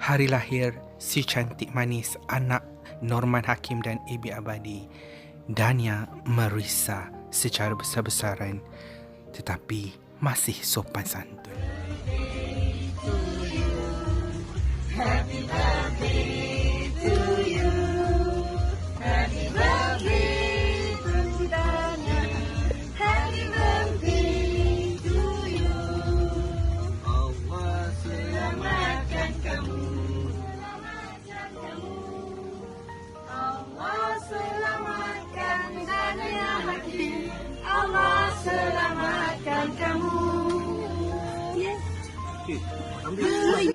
hari lahir si cantik manis anak Norman Hakim dan Ebi Abadi. Dania merisa secara besar-besaran tetapi masih sopan santun. Happy birthday to you. Happy birthday to Dania. Happy birthday to you. Allah selamatkan kamu. Selamatkan kamu. Allah selamatkan Dania Hakim. Allah selamatkan kamu. Yes. Ambil.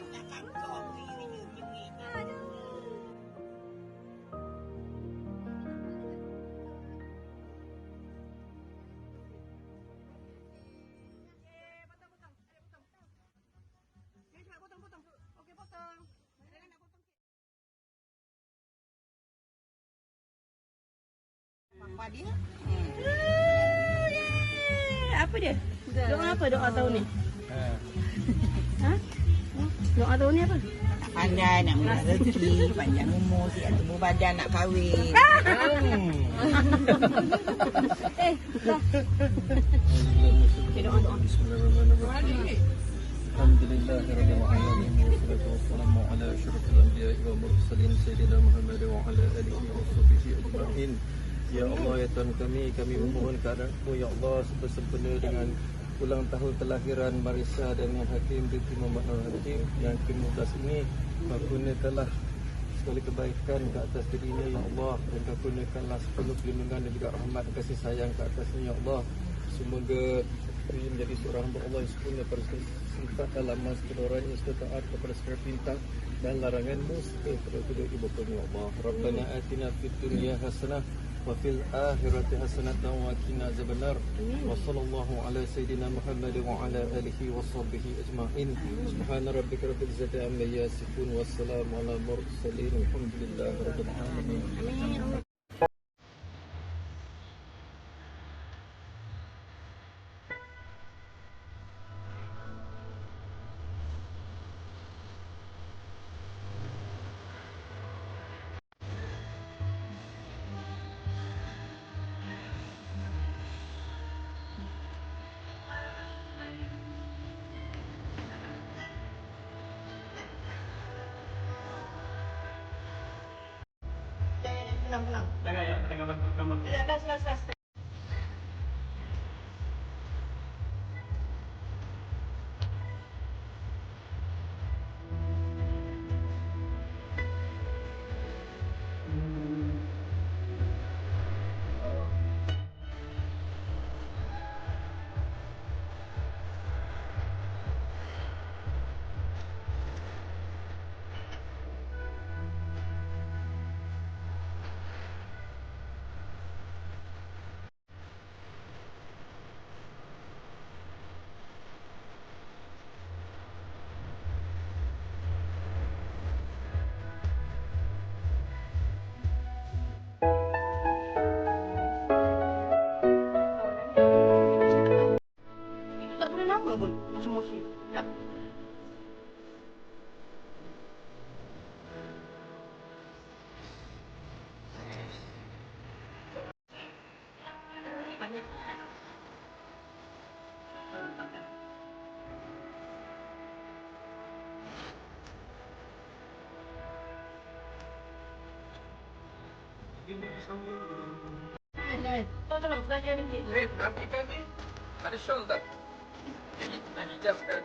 Apa dia? Apa dia? Doa apa doa tahun ni? Ha? Doa tahun ni apa? Nak pandai, nak murah rezeki, panjang umur, sihat tubuh badan, nak kahwin. Dah. Doa. Bismillahirrahmanirrahim. Alhamdulillahirabbil alamin wassalatu wassalamu ala asyrafil anbiya'i wal mursalin sayyidina Muhammad wa ala alihi wa sahbihi ajma'in. Ya Allah, ya Tuhan kami memohon kepada-Mu ya Allah sempena dengan ulang tahun kelahiran Marisa dan Hakim binti Muhammad Hakim yang ke-15 ini. Kurniakanlah segala kebaikan ke atas dirinya ya Allah, dan kurniakanlah sepenuh perlindungan dan juga rahmat dan kasih sayang ke atasnya ya Allah. Semoga dia menjadi seorang hamba Allah yang sempurna pada sifat dalam segala orang yang sudah taat kepada segala perintah dan larangan-Mu serta kepada kedua ibu bapanya ya Allah. Rabbana atina fid dunya hasanah wa fil akhirati hasanatan wa qina azabannar. Wa sallallahu ala sayidina Muhammad wa ala alihi wa sahbihi ajma'in. Subhana rabbika rabbil izzati amma yasifun wa salamun ala mursalin. Alhamdulillahi rabbil alamin. Tenang. Last. Tak boleh nama pun semua sih. Tak. Tolong belajar ni. Tapi kami ada shawl tak? Nak hijab kan?